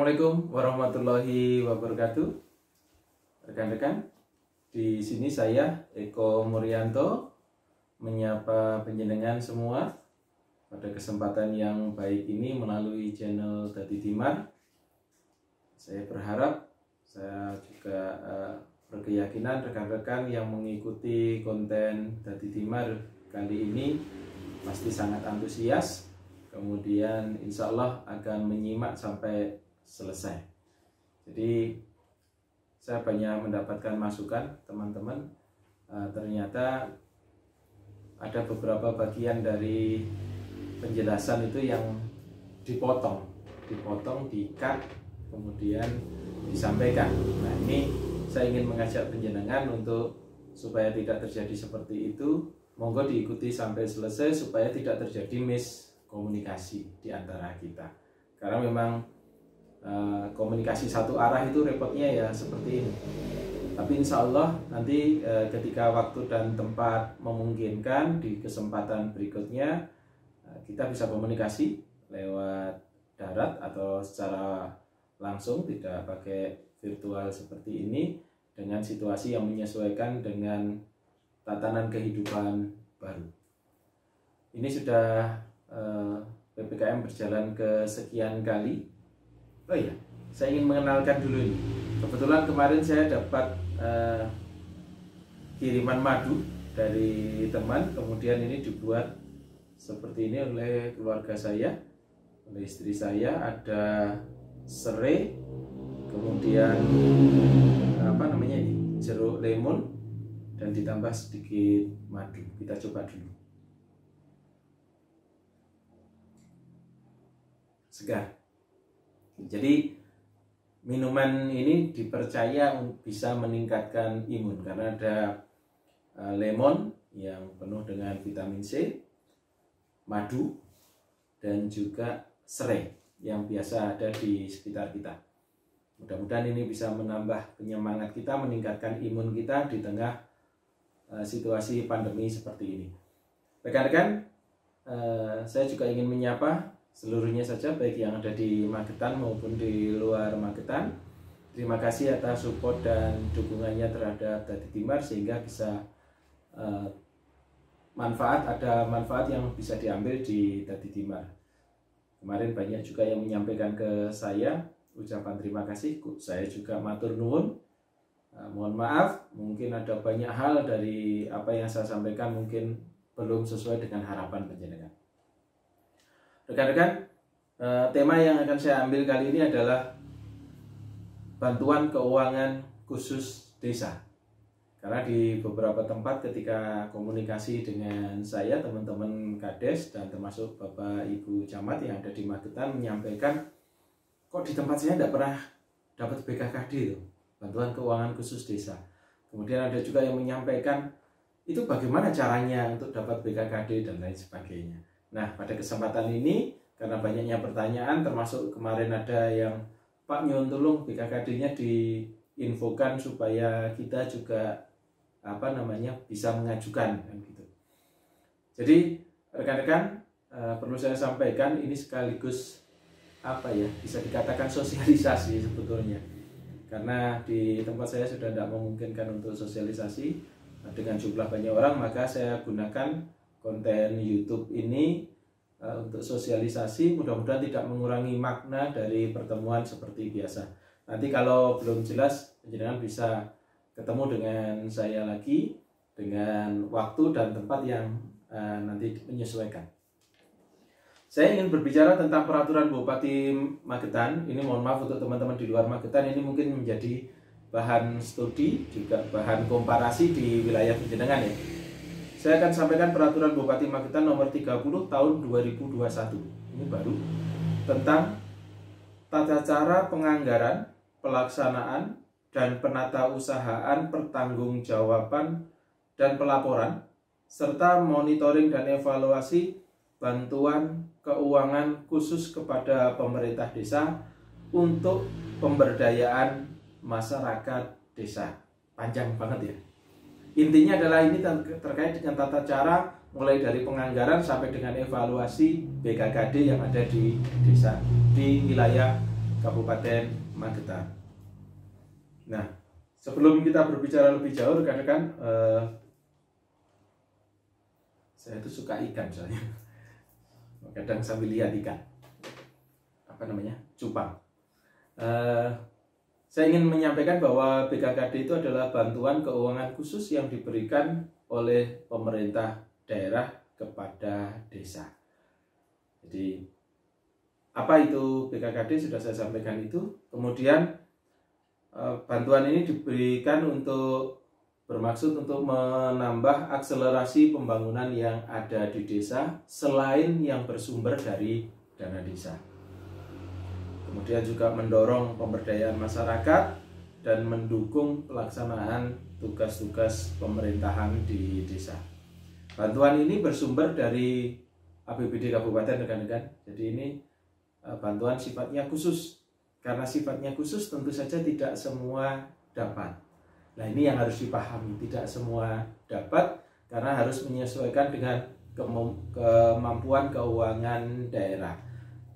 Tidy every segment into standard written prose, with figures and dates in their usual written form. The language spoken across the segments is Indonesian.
Assalamualaikum warahmatullahi wabarakatuh. Rekan-rekan, di sini saya Eko Muryanto menyapa panjenengan semua pada kesempatan yang baik ini melalui channel Dadi Dimar. Saya berharap, saya juga berkeyakinan rekan-rekan yang mengikuti konten Dadi Dimar kali ini pasti sangat antusias. Kemudian insya Allah akan menyimak sampai selesai. Jadi saya banyak mendapatkan masukan teman-teman. Ternyata ada beberapa bagian dari penjelasan itu yang dipotong, di-cut, kemudian disampaikan. Nah, ini saya ingin mengajak panjenengan untuk supaya tidak terjadi seperti itu. Monggo diikuti sampai selesai supaya tidak terjadi miskomunikasi di antara kita. Karena memang komunikasi satu arah itu repotnya ya seperti ini. Tapi insya Allah nanti ketika waktu dan tempat memungkinkan di kesempatan berikutnya kita bisa komunikasi lewat darat atau secara langsung, tidak pakai virtual seperti ini, dengan situasi yang menyesuaikan dengan tatanan kehidupan baru. Ini sudah PPKM berjalan ke sekian kali. Oh iya, saya ingin mengenalkan dulu ini. Kebetulan kemarin saya dapat kiriman madu dari teman, kemudian ini dibuat seperti ini oleh keluarga saya, oleh istri saya. Ada serai, kemudian jeruk lemon, dan ditambah sedikit madu. Kita coba dulu. Segar. Jadi minuman ini dipercaya bisa meningkatkan imun karena ada lemon yang penuh dengan vitamin C, madu, dan juga serai yang biasa ada di sekitar kita. Mudah-mudahan ini bisa menambah penyemangat kita, meningkatkan imun kita di tengah situasi pandemi seperti ini. Rekan-rekan, saya juga ingin menyapa seluruhnya saja, baik yang ada di Magetan maupun di luar Magetan. Terima kasih atas support dan dukungannya terhadap Dadi Dimar sehingga bisa ada manfaat yang bisa diambil di Dadi Dimar. Kemarin banyak juga yang menyampaikan ke saya ucapan terima kasih. Saya juga matur nuwun. Mohon maaf, mungkin ada banyak hal dari apa yang saya sampaikan mungkin belum sesuai dengan harapan panjenengan. Rekan-rekan, tema yang akan saya ambil kali ini adalah bantuan keuangan khusus desa. Karena di beberapa tempat ketika komunikasi dengan saya, teman-teman Kades dan termasuk Bapak Ibu Camat yang ada di Magetan menyampaikan, kok di tempat saya tidak pernah dapat BKKD itu, bantuan keuangan khusus desa. Kemudian ada juga yang menyampaikan, itu bagaimana caranya untuk dapat BKKD dan lain sebagainya. Nah, pada kesempatan ini, karena banyaknya pertanyaan, termasuk kemarin ada yang, Pak nyuwun tolong BKKD-nya diinfokan supaya kita juga bisa mengajukan kan gitu. Jadi rekan-rekan, perlu saya sampaikan ini sekaligus bisa dikatakan sosialisasi sebetulnya. Karena di tempat saya sudah tidak memungkinkan untuk sosialisasi dengan jumlah banyak orang, maka saya gunakan konten YouTube ini untuk sosialisasi. Mudah-mudahan tidak mengurangi makna dari pertemuan seperti biasa. Nanti kalau belum jelas, panjenengan bisa ketemu dengan saya lagi dengan waktu dan tempat yang nanti menyesuaikan. Saya ingin berbicara tentang peraturan Bupati Magetan. Ini mohon maaf untuk teman-teman di luar Magetan, ini mungkin menjadi bahan studi, juga bahan komparasi di wilayah panjenengan ya. Saya akan sampaikan peraturan Bupati Magetan nomor 30 tahun 2021. Ini baru tentang tata cara penganggaran, pelaksanaan, dan penatausahaan pertanggungjawaban dan pelaporan, serta monitoring dan evaluasi bantuan keuangan khusus kepada pemerintah desa untuk pemberdayaan masyarakat desa. Panjang banget ya. Intinya adalah ini terkait dengan tata cara mulai dari penganggaran sampai dengan evaluasi BKKD yang ada di desa, di wilayah Kabupaten Magetan. Nah, sebelum kita berbicara lebih jauh, rekan-rekan, saya itu suka ikan soalnya. Kadang sambil lihat ikan, cupang. Saya ingin menyampaikan bahwa BKKD itu adalah bantuan keuangan khusus yang diberikan oleh pemerintah daerah kepada desa. Jadi apa itu BKKD sudah saya sampaikan itu. Kemudian bantuan ini diberikan bermaksud untuk menambah akselerasi pembangunan yang ada di desa selain yang bersumber dari dana desa. Kemudian juga mendorong pemberdayaan masyarakat dan mendukung pelaksanaan tugas-tugas pemerintahan di desa. Bantuan ini bersumber dari APBD Kabupaten, rekan-rekan. Jadi ini bantuan sifatnya khusus. Karena sifatnya khusus tentu saja tidak semua dapat. Nah, ini yang harus dipahami, tidak semua dapat karena harus menyesuaikan dengan kemampuan keuangan daerah.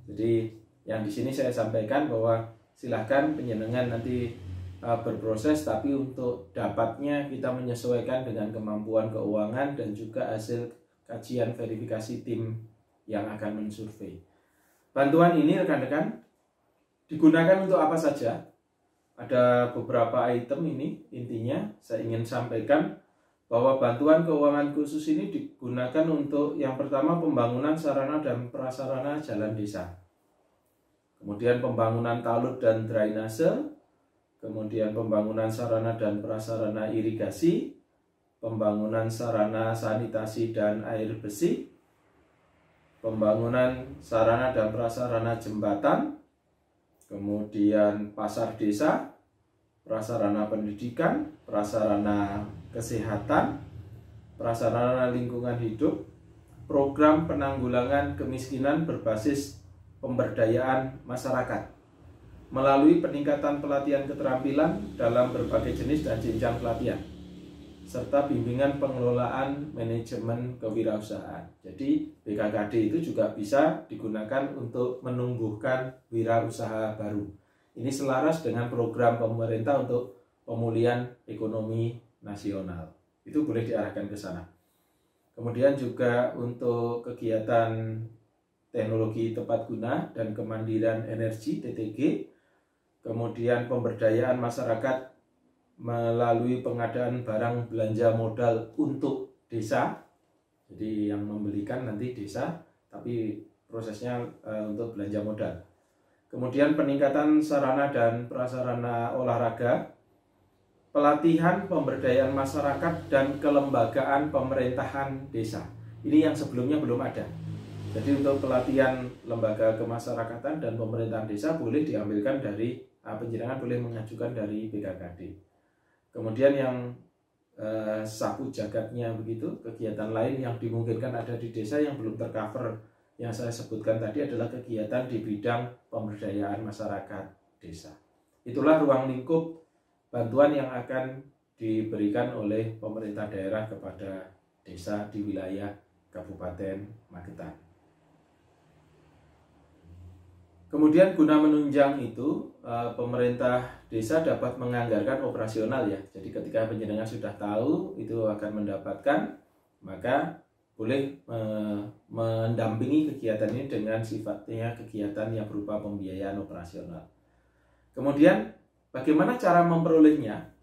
Jadi yang di sini saya sampaikan bahwa silahkan penjenengan nanti berproses, tapi untuk dapatnya kita menyesuaikan dengan kemampuan keuangan dan juga hasil kajian verifikasi tim yang akan mensurvei. Bantuan ini, rekan-rekan, digunakan untuk apa saja? Ada beberapa item ini. Intinya saya ingin sampaikan bahwa bantuan keuangan khusus ini digunakan untuk yang pertama pembangunan sarana dan prasarana jalan desa. Kemudian pembangunan talud dan drainase, kemudian pembangunan sarana dan prasarana irigasi, pembangunan sarana sanitasi dan air bersih, pembangunan sarana dan prasarana jembatan, kemudian pasar desa, prasarana pendidikan, prasarana kesehatan, prasarana lingkungan hidup, program penanggulangan kemiskinan berbasis pemberdayaan masyarakat melalui peningkatan pelatihan keterampilan dalam berbagai jenis dan jenjang pelatihan serta bimbingan pengelolaan manajemen kewirausahaan. Jadi BKKD itu juga bisa digunakan untuk menumbuhkan wirausaha baru. Ini selaras dengan program pemerintah untuk pemulihan ekonomi nasional. Itu boleh diarahkan ke sana. Kemudian juga untuk kegiatan teknologi tepat guna dan kemandirian energi (TTG), kemudian pemberdayaan masyarakat melalui pengadaan barang belanja modal untuk desa. Jadi yang membelikan nanti desa, tapi prosesnya untuk belanja modal. Kemudian peningkatan sarana dan prasarana olahraga, pelatihan pemberdayaan masyarakat dan kelembagaan pemerintahan desa. Ini yang sebelumnya belum ada. Jadi untuk pelatihan lembaga kemasyarakatan dan pemerintahan desa boleh diambilkan dari penjenengan boleh mengajukan dari BKKD. Kemudian yang sapu jagatnya begitu, kegiatan lain yang dimungkinkan ada di desa yang belum tercover yang saya sebutkan tadi adalah kegiatan di bidang pemberdayaan masyarakat desa. Itulah ruang lingkup bantuan yang akan diberikan oleh pemerintah daerah kepada desa di wilayah Kabupaten Magetan. Kemudian guna menunjang itu, pemerintah desa dapat menganggarkan operasional ya. Jadi ketika penjenengan sudah tahu itu akan mendapatkan, maka boleh mendampingi kegiatan ini dengan sifatnya kegiatan yang berupa pembiayaan operasional. Kemudian bagaimana cara memperolehnya?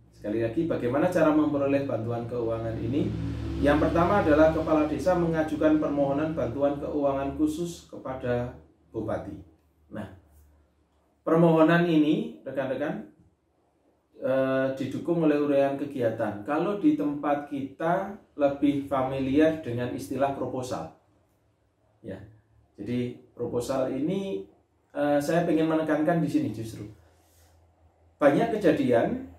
Sekali lagi, bagaimana cara memperoleh bantuan keuangan ini? Yang pertama adalah kepala desa mengajukan permohonan bantuan keuangan khusus kepada Bupati. Nah, permohonan ini rekan-rekan didukung oleh uraian kegiatan. Kalau di tempat kita lebih familiar dengan istilah proposal, ya. Jadi proposal ini saya ingin menekankan di sini justru banyak kejadian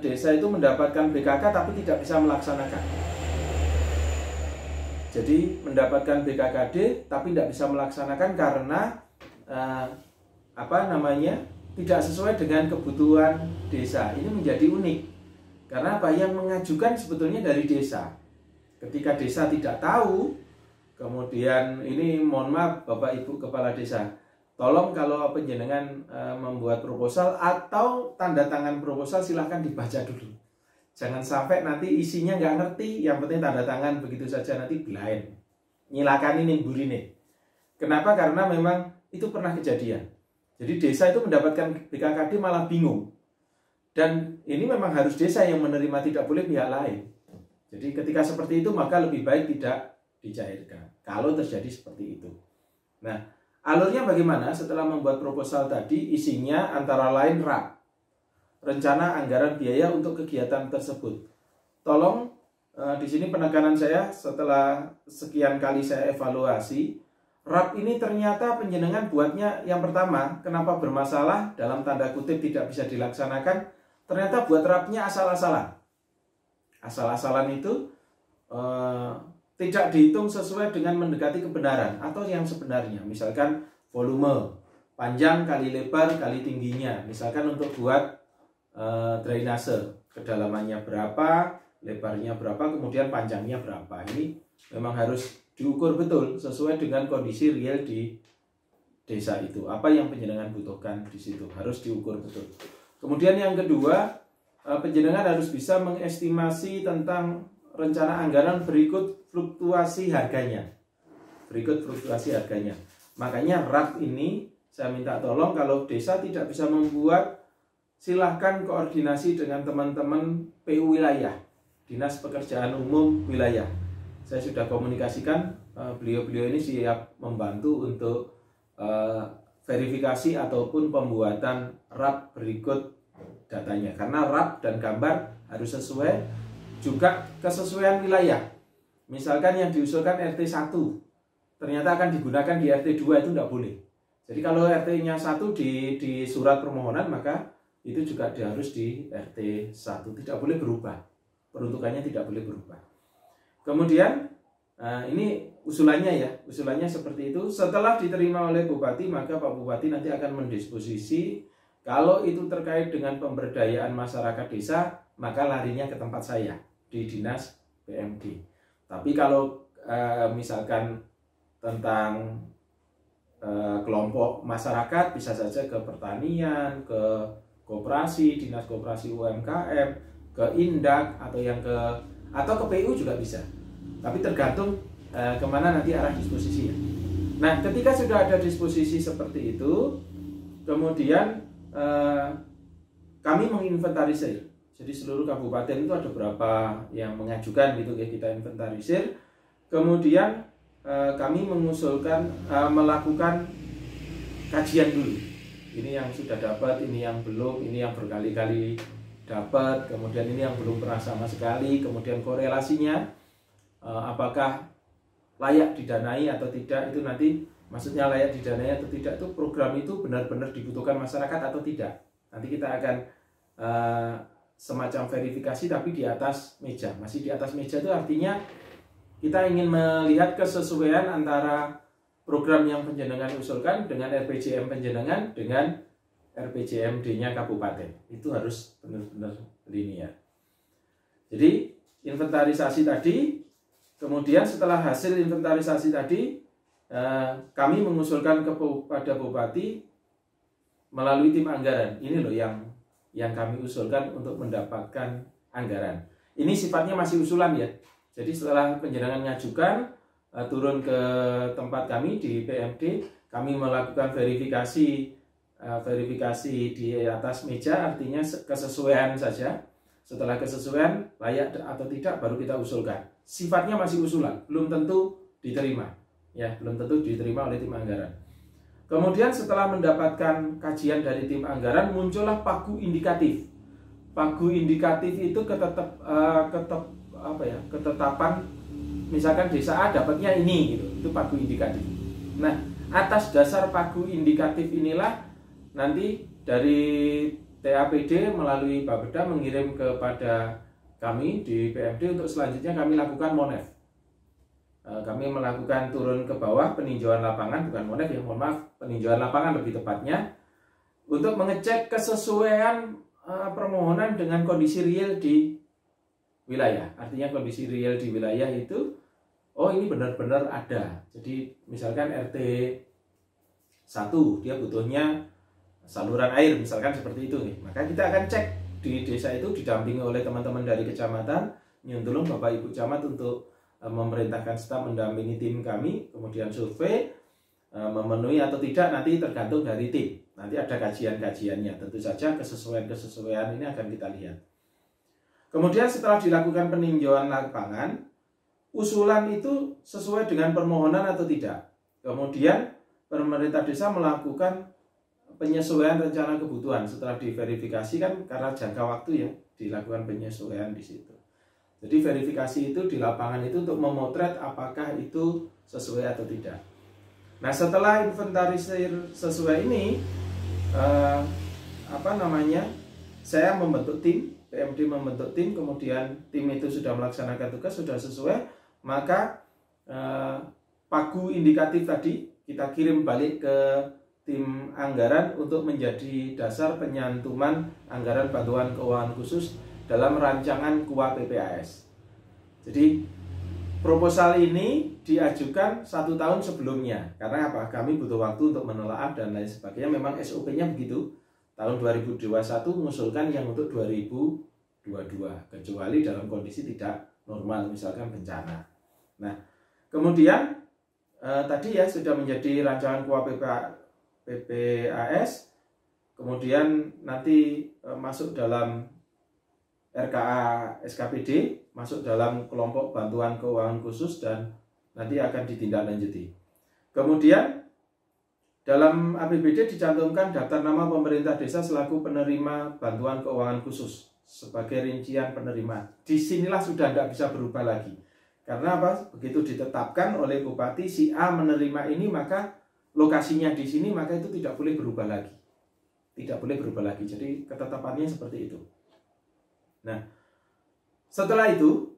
desa itu mendapatkan BKK tapi tidak bisa melaksanakan. Jadi mendapatkan BKKD tapi tidak bisa melaksanakan karena tidak sesuai dengan kebutuhan desa. Ini menjadi unik karena apa yang mengajukan sebetulnya dari desa. Ketika desa tidak tahu, kemudian ini mohon maaf Bapak Ibu Kepala Desa, tolong kalau penjenengan membuat proposal atau tanda tangan proposal silahkan dibaca dulu. Jangan sampai nanti isinya nggak ngerti, yang penting tanda tangan begitu saja nanti blind. Nyilakani ning burine. Kenapa? Karena memang itu pernah kejadian. Jadi desa itu mendapatkan BKKD malah bingung. Dan ini memang harus desa yang menerima, tidak boleh pihak lain. Jadi ketika seperti itu maka lebih baik tidak dicairkan. Kalau terjadi seperti itu. Nah, alurnya bagaimana? Setelah membuat proposal tadi, isinya antara lain RAP. Rencana anggaran biaya untuk kegiatan tersebut. Tolong di sini penekanan saya setelah sekian kali saya evaluasi, RAP ini ternyata penjenengan buatnya yang pertama, kenapa bermasalah dalam tanda kutip tidak bisa dilaksanakan, ternyata buat RAP-nya asal-asalan. Asal-asalan itu tidak dihitung sesuai dengan mendekati kebenaran atau yang sebenarnya. Misalkan volume, panjang kali lebar kali tingginya. Misalkan untuk buat drainase, kedalamannya berapa, lebarnya berapa, kemudian panjangnya berapa. Ini memang harus diukur betul sesuai dengan kondisi real di desa itu. Apa yang penjenengan butuhkan di situ harus diukur betul. Kemudian yang kedua, penjenengan harus bisa mengestimasi tentang rencana anggaran berikut fluktuasi harganya. Makanya RAP ini saya minta tolong kalau desa tidak bisa membuat, silahkan koordinasi dengan teman-teman PU wilayah, Dinas Pekerjaan Umum Wilayah. Saya sudah komunikasikan, beliau-beliau ini siap membantu untuk verifikasi ataupun pembuatan RAP berikut datanya. Karena RAP dan gambar harus sesuai, juga kesesuaian wilayah. Misalkan yang diusulkan RT 1, ternyata akan digunakan di RT 2, itu tidak boleh. Jadi kalau RT-nya 1 di surat permohonan, maka itu juga harus di RT 1, tidak boleh berubah, peruntukannya tidak boleh berubah. Kemudian ini usulannya seperti itu. Setelah diterima oleh Bupati, maka Pak Bupati nanti akan mendisposisi. Kalau itu terkait dengan pemberdayaan masyarakat desa, maka larinya ke tempat saya di Dinas PMD. Tapi kalau misalkan tentang kelompok masyarakat, bisa saja ke pertanian, ke koperasi, Dinas Koperasi UMKM, ke Indak atau ke PU juga bisa. Tapi tergantung kemana nanti arah disposisinya. Nah, ketika sudah ada disposisi seperti itu, kemudian kami menginventarisir. Jadi seluruh kabupaten itu ada berapa yang mengajukan gitu ya, kita inventarisir. Kemudian kami mengusulkan melakukan kajian dulu. Ini yang sudah dapat, ini yang belum, ini yang berkali-kali dapat, kemudian ini yang belum pernah sama sekali, kemudian korelasinya apakah layak didanai atau tidak, itu nanti maksudnya layak didanai atau tidak, itu program itu benar-benar dibutuhkan masyarakat atau tidak. Nanti kita akan semacam verifikasi tapi di atas meja. Masih di atas meja itu artinya kita ingin melihat kesesuaian antara program yang penjenengan usulkan dengan RPJM penjenengan dengan RPJMD-nya kabupaten. Itu harus benar-benar linear. Jadi inventarisasi tadi, kemudian setelah hasil inventarisasi tadi, kami mengusulkan kepada Bupati melalui tim anggaran. Ini loh yang kami usulkan untuk mendapatkan anggaran. Ini sifatnya masih usulan ya. Jadi setelah penjenengan mengajukan, turun ke tempat kami di PMD, kami melakukan verifikasi di atas meja, artinya kesesuaian saja. Setelah kesesuaian layak atau tidak baru kita usulkan. Sifatnya masih usulan, belum tentu diterima, ya, belum tentu diterima oleh tim anggaran. Kemudian setelah mendapatkan kajian dari tim anggaran, muncullah pagu indikatif. Pagu indikatif itu ketetapan. Misalkan desa A dapatnya ini gitu, itu pagu indikatif. Nah, atas dasar pagu indikatif inilah nanti dari TAPD melalui Bapeda mengirim kepada kami di PMD untuk selanjutnya kami lakukan monef. Kami melakukan turun ke bawah peninjauan lapangan, bukan monef ya, mohon maaf, peninjauan lapangan lebih tepatnya, untuk mengecek kesesuaian permohonan dengan kondisi real di wilayah. Artinya kondisi real di wilayah itu, oh ini benar-benar ada. Jadi misalkan RT Satu, dia butuhnya saluran air misalkan seperti itu nih. Maka kita akan cek di desa itu didampingi oleh teman-teman dari kecamatan, nyuntulung Bapak Ibu camat untuk memerintahkan staf mendampingi tim kami, kemudian survei memenuhi atau tidak nanti tergantung dari tim. Nanti ada kajian-kajiannya. Tentu saja kesesuaian ini akan kita lihat. Kemudian setelah dilakukan peninjauan lapangan, usulan itu sesuai dengan permohonan atau tidak. Kemudian pemerintah desa melakukan penyesuaian rencana kebutuhan setelah diverifikasi kan karena jangka waktu ya dilakukan penyesuaian di situ. Jadi verifikasi itu di lapangan itu untuk memotret apakah itu sesuai atau tidak. Nah setelah inventarisir sesuai ini, saya membentuk tim, PMD membentuk tim, kemudian tim itu sudah melaksanakan tugas, sudah sesuai, maka pagu indikatif tadi kita kirim balik ke tim anggaran untuk menjadi dasar penyantuman anggaran bantuan keuangan khusus dalam rancangan KUA PPAS. Jadi proposal ini diajukan 1 tahun sebelumnya. Karena apa? Kami butuh waktu untuk menelaah dan lain sebagainya. Memang SOP-nya begitu. Tahun 2021 mengusulkan yang untuk 2022. Kecuali dalam kondisi tidak normal, misalkan bencana. Nah, kemudian tadi ya sudah menjadi rancangan KUA PPAS. Kemudian nanti masuk dalam RKA SKPD, masuk dalam kelompok bantuan keuangan khusus dan nanti akan ditindaklanjuti. Kemudian dalam APBD dicantumkan daftar nama pemerintah desa selaku penerima bantuan keuangan khusus sebagai rincian penerima. Disinilah sudah tidak bisa berubah lagi. Karena apa? Begitu ditetapkan oleh bupati si A menerima ini, maka lokasinya di sini, maka itu tidak boleh berubah lagi. Tidak boleh berubah lagi. Jadi ketetapannya seperti itu. Nah, setelah itu,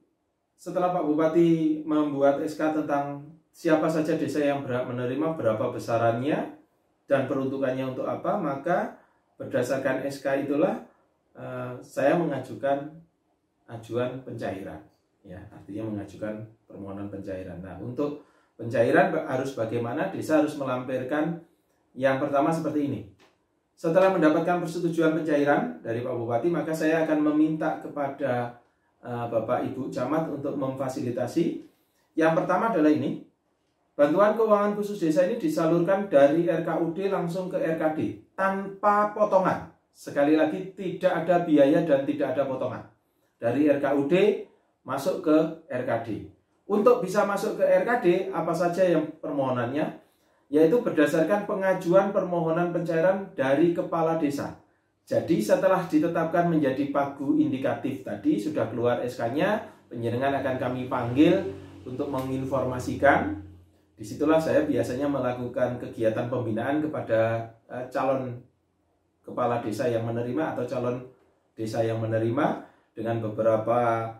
setelah Pak Bupati membuat SK tentang siapa saja desa yang berhak menerima, berapa besarannya, dan peruntukannya untuk apa, maka berdasarkan SK itulah saya mengajukan ajuan pencairan. Ya, artinya mengajukan permohonan pencairan. Nah, untuk pencairan harus bagaimana? Desa harus melampirkan yang pertama seperti ini. Setelah mendapatkan persetujuan pencairan dari Pak Bupati, maka saya akan meminta kepada Bapak Ibu Camat untuk memfasilitasi. Yang pertama adalah ini. Bantuan keuangan khusus desa ini disalurkan dari RKUD langsung ke RKD tanpa potongan. Sekali lagi tidak ada biaya dan tidak ada potongan. Dari RKUD masuk ke RKD. Untuk bisa masuk ke RKD, apa saja yang permohonannya? Yaitu berdasarkan pengajuan permohonan pencairan dari kepala desa. Jadi setelah ditetapkan menjadi pagu indikatif tadi, sudah keluar SK-nya, penjenengan akan kami panggil untuk menginformasikan. Disitulah saya biasanya melakukan kegiatan pembinaan kepada calon kepala desa yang menerima atau calon desa yang menerima dengan beberapa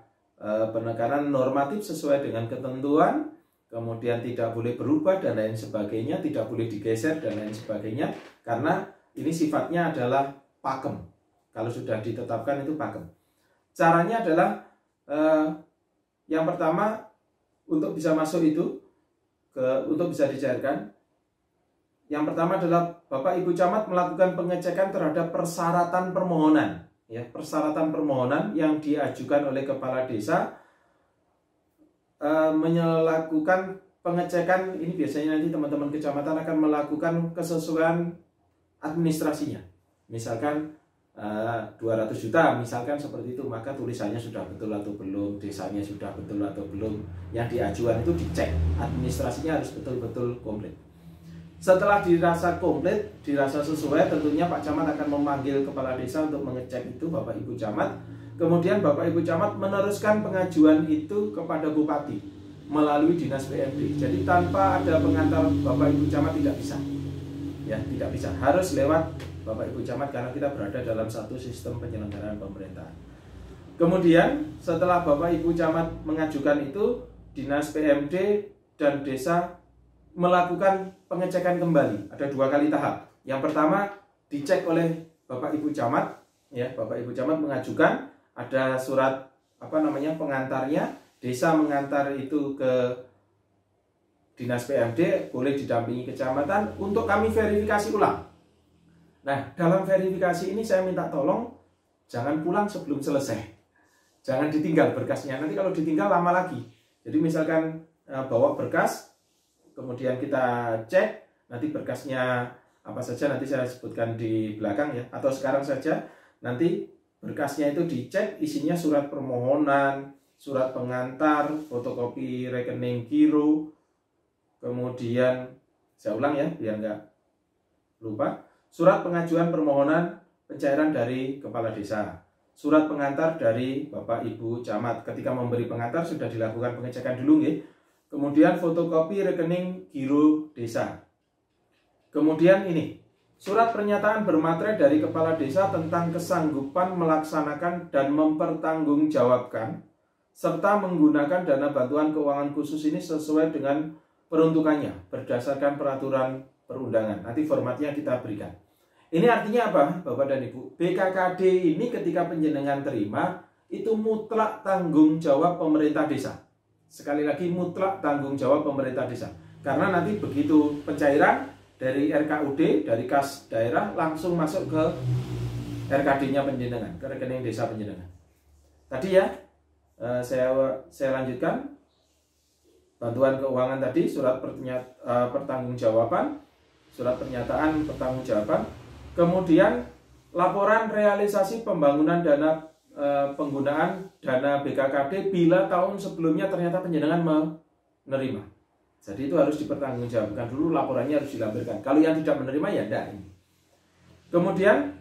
penekanan normatif sesuai dengan ketentuan. Kemudian tidak boleh berubah dan lain sebagainya, tidak boleh digeser dan lain sebagainya, karena ini sifatnya adalah pakem. Kalau sudah ditetapkan itu pakem. Caranya adalah yang pertama untuk bisa masuk itu, untuk bisa dicairkan, yang pertama adalah Bapak Ibu Camat melakukan pengecekan terhadap persyaratan permohonan. Ya, persyaratan permohonan yang diajukan oleh kepala desa, melakukan pengecekan ini biasanya nanti teman-teman kecamatan akan melakukan kesesuaian administrasinya. Misalkan 200 juta misalkan seperti itu, maka tulisannya sudah betul atau belum, desanya sudah betul atau belum, yang diajukan itu dicek, administrasinya harus betul-betul komplit. Setelah dirasa komplit, dirasa sesuai, tentunya Pak Camat akan memanggil kepala desa untuk mengecek itu, Bapak Ibu Camat. Kemudian Bapak Ibu Camat meneruskan pengajuan itu kepada Bupati melalui Dinas PMD. Jadi tanpa ada pengantar Bapak Ibu Camat tidak bisa. Ya, tidak bisa. Harus lewat Bapak Ibu Camat karena kita berada dalam satu sistem penyelenggaraan pemerintahan. Kemudian setelah Bapak Ibu Camat mengajukan itu, Dinas PMD dan desa melakukan pengecekan kembali. Ada 2 kali tahap. Yang pertama dicek oleh Bapak Ibu Camat, ya, Bapak Ibu Camat mengajukan, ada surat pengantarnya, desa mengantar itu ke Dinas PMD, boleh didampingi kecamatan untuk kami verifikasi ulang. Nah, dalam verifikasi ini saya minta tolong jangan pulang sebelum selesai. Jangan ditinggal berkasnya. Nanti kalau ditinggal lama lagi. Jadi misalkan bawa berkas, kemudian kita cek, nanti berkasnya apa saja nanti saya sebutkan di belakang ya. Atau sekarang saja, nanti berkasnya itu dicek, isinya surat permohonan, surat pengantar, fotokopi rekening giro, kemudian saya ulang ya biar nggak lupa, surat pengajuan permohonan pencairan dari kepala desa, surat pengantar dari Bapak Ibu Camat. Ketika memberi pengantar sudah dilakukan pengecekan dulu nggih. Kemudian fotokopi rekening giro desa. Kemudian ini surat pernyataan bermaterai dari kepala desa tentang kesanggupan melaksanakan dan mempertanggungjawabkan serta menggunakan dana bantuan keuangan khusus ini sesuai dengan peruntukannya berdasarkan peraturan perundangan. Nanti formatnya kita berikan. Ini artinya apa, Bapak dan Ibu? BKKD ini ketika penjenengan terima itu mutlak tanggung jawab pemerintah desa. Sekali lagi mutlak tanggung jawab pemerintah desa. Karena nanti begitu pencairan dari RKUD, dari kas daerah langsung masuk ke RKD-nya penjenengan, ke rekening desa penjenengan. Tadi ya, saya lanjutkan. Bantuan keuangan tadi, surat pertanggungjawaban, surat pernyataan pertanggungjawaban, kemudian laporan realisasi pembangunan dana penggunaan dana BKKD bila tahun sebelumnya ternyata penjenengan menerima. Jadi itu harus dipertanggungjawabkan dulu, laporannya harus dilampirkan. Kalau yang tidak menerima ya enggak. Kemudian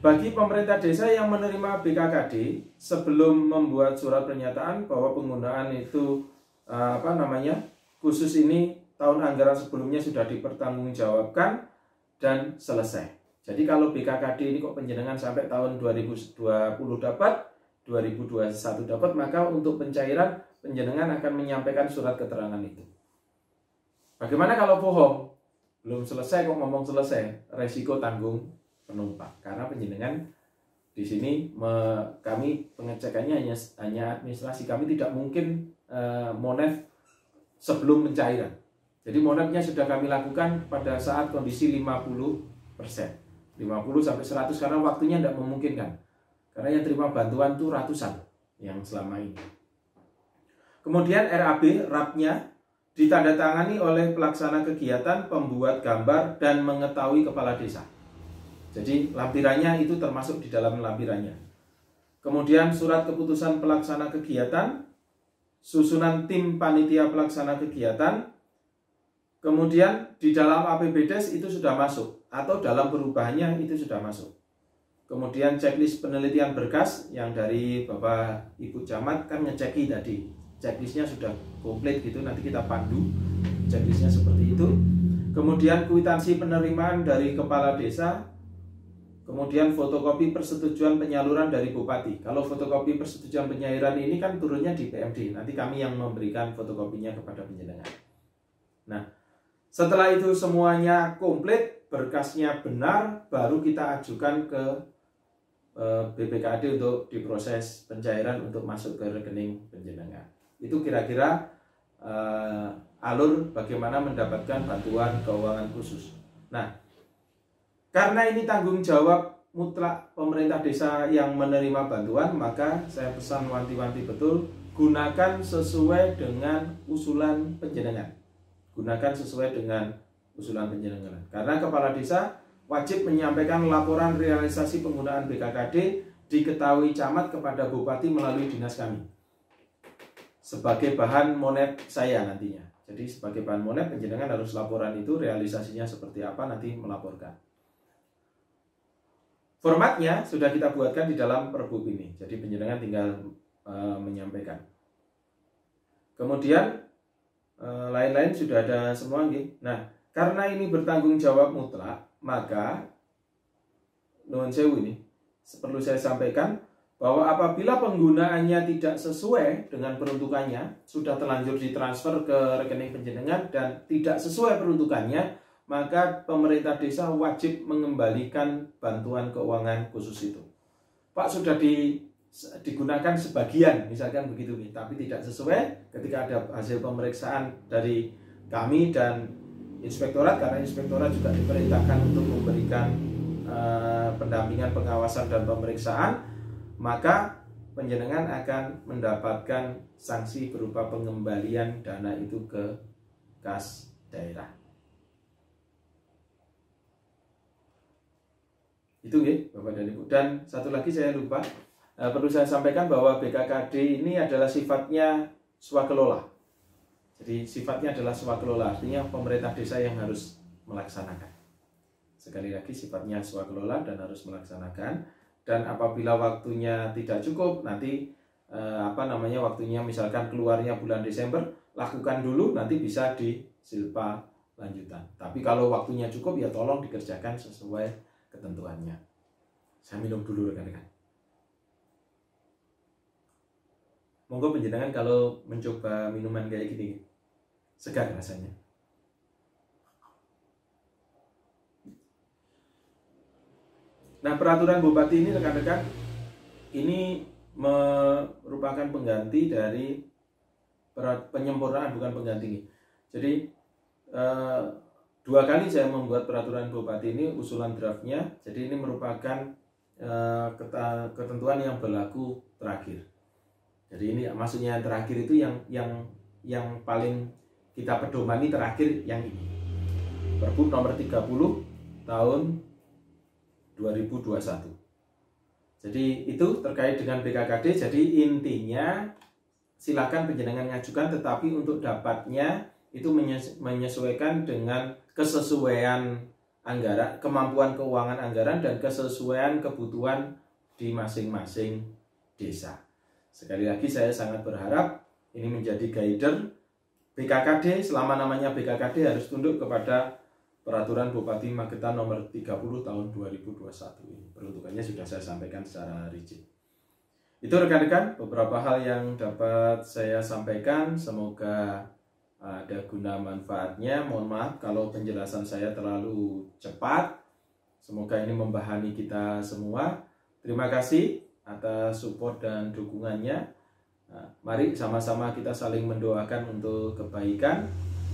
bagi pemerintah desa yang menerima BKKD sebelum membuat surat pernyataan bahwa penggunaan itu khusus ini tahun anggaran sebelumnya sudah dipertanggungjawabkan dan selesai. Jadi kalau BKKD ini kok penjenengan sampai tahun 2020 dapat, 2021 dapat, maka untuk pencairan penjenengan akan menyampaikan surat keterangan itu. Bagaimana kalau bohong? Belum selesai kok ngomong selesai, resiko tanggung penumpang. Karena penjenengan di sini kami pengecekannya hanya administrasi, kami tidak mungkin monet sebelum pencairan. Jadi monetnya sudah kami lakukan pada saat kondisi 50%. 50 sampai 100 karena waktunya tidak memungkinkan. Karena yang terima bantuan itu ratusan yang selama ini. Kemudian RAB-nya ditandatangani oleh pelaksana kegiatan, pembuat gambar, dan mengetahui kepala desa. Jadi lampirannya itu termasuk di dalam lampirannya. Kemudian surat keputusan pelaksana kegiatan, susunan tim panitia pelaksana kegiatan, kemudian di dalam APBDes itu sudah masuk, atau dalam perubahannya itu sudah masuk. Kemudian checklist penelitian berkas yang dari Bapak Ibu Camat kan ngeceki tadi. Checklistnya sudah komplit gitu, nanti kita pandu checklistnya seperti itu. Kemudian kwitansi penerimaan dari kepala desa, kemudian fotokopi persetujuan penyaluran dari Bupati. Kalau fotokopi persetujuan penyairan ini kan turunnya di PMD, nanti kami yang memberikan fotokopinya kepada penjenengan. Nah, setelah itu semuanya komplit, berkasnya benar, baru kita ajukan ke BPKD untuk diproses pencairan untuk masuk ke rekening penjenengan. Itu kira-kira alur bagaimana mendapatkan bantuan keuangan khusus. Nah, karena ini tanggung jawab mutlak pemerintah desa yang menerima bantuan, maka saya pesan wanti-wanti betul, gunakan sesuai dengan usulan penjenengan. Gunakan sesuai dengan usulan penjenengan. Karena kepala desa wajib menyampaikan laporan realisasi penggunaan BKKD diketahui camat kepada bupati melalui dinas kami. Sebagai bahan monet saya nantinya. Jadi sebagai bahan monet penjenengan harus laporan itu realisasinya seperti apa nanti melaporkan. Formatnya sudah kita buatkan di dalam perbuk ini. Jadi penjenengan tinggal menyampaikan. Kemudian lain-lain sudah ada semua. Nah, karena ini bertanggung jawab mutlak, maka nuwun sewu ini perlu saya sampaikan bahwa apabila penggunaannya tidak sesuai dengan peruntukannya, sudah terlanjur ditransfer ke rekening penjenengan dan tidak sesuai peruntukannya, maka pemerintah desa wajib mengembalikan bantuan keuangan khusus itu. Pak, sudah digunakan sebagian, misalkan begitu nih, tapi tidak sesuai ketika ada hasil pemeriksaan dari kami dan inspektorat, karena inspektorat juga diperintahkan untuk memberikan pendampingan, pengawasan dan pemeriksaan, maka penjenengan akan mendapatkan sanksi berupa pengembalian dana itu ke kas daerah. Itu ya Bapak dan Ibu. Dan satu lagi saya lupa, perlu saya sampaikan bahwa BKKD ini adalah sifatnya swakelola. Jadi sifatnya adalah swakelola, artinya pemerintah desa yang harus melaksanakan. Sekali lagi sifatnya swakelola dan harus melaksanakan. Dan apabila waktunya tidak cukup, nanti waktunya misalkan keluarnya bulan Desember, lakukan dulu, nanti bisa di silpa lanjutan. Tapi kalau waktunya cukup ya tolong dikerjakan sesuai ketentuannya. Saya minum dulu rekan-rekan. Monggo penjenengan kalau mencoba minuman kayak gini, segar rasanya. Nah, peraturan Bupati ini rekan-rekan, ini merupakan pengganti dari penyempurnaan, bukan pengganti ini. Jadi 2 kali saya membuat peraturan Bupati ini, usulan draftnya. Jadi ini merupakan ketentuan yang berlaku terakhir. Jadi ini maksudnya yang terakhir itu yang paling kita pedomani terakhir yang ini. Pergub nomor 30 tahun 2021. Jadi itu terkait dengan BKKD. Jadi intinya silakan penjenengan ngajukan, tetapi untuk dapatnya itu menyesuaikan dengan kesesuaian anggaran, kemampuan keuangan anggaran dan kesesuaian kebutuhan di masing-masing desa. Sekali lagi saya sangat berharap ini menjadi guider BKKD. Selama namanya BKKD harus tunduk kepada Peraturan Bupati Magetan nomor 30 tahun 2021 ini. Peruntukannya sudah saya sampaikan secara rigid. Itu rekan-rekan beberapa hal yang dapat saya sampaikan. Semoga ada guna manfaatnya. Mohon maaf kalau penjelasan saya terlalu cepat. Semoga ini membahani kita semua. Terima kasih atas support dan dukungannya. Mari sama-sama kita saling mendoakan untuk kebaikan.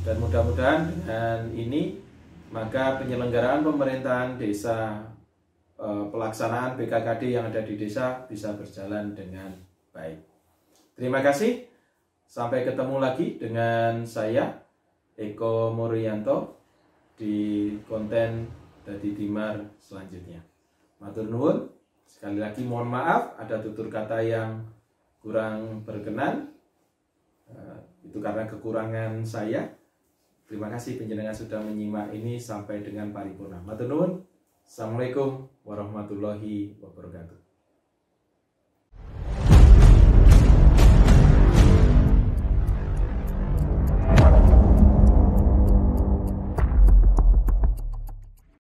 Dan mudah-mudahan dengan ini maka penyelenggaraan pemerintahan desa, pelaksanaan BKKD yang ada di desa bisa berjalan dengan baik. Terima kasih. Sampai ketemu lagi dengan saya, Eko Muryanto, di konten Dadi Dimar selanjutnya. Matur nuwun. Sekali lagi mohon maaf ada tutur kata yang kurang berkenan. Itu karena kekurangan saya. Terima kasih penjenengan sudah menyimak ini sampai dengan paripurna. Matur nuwun. Assalamualaikum warahmatullahi wabarakatuh.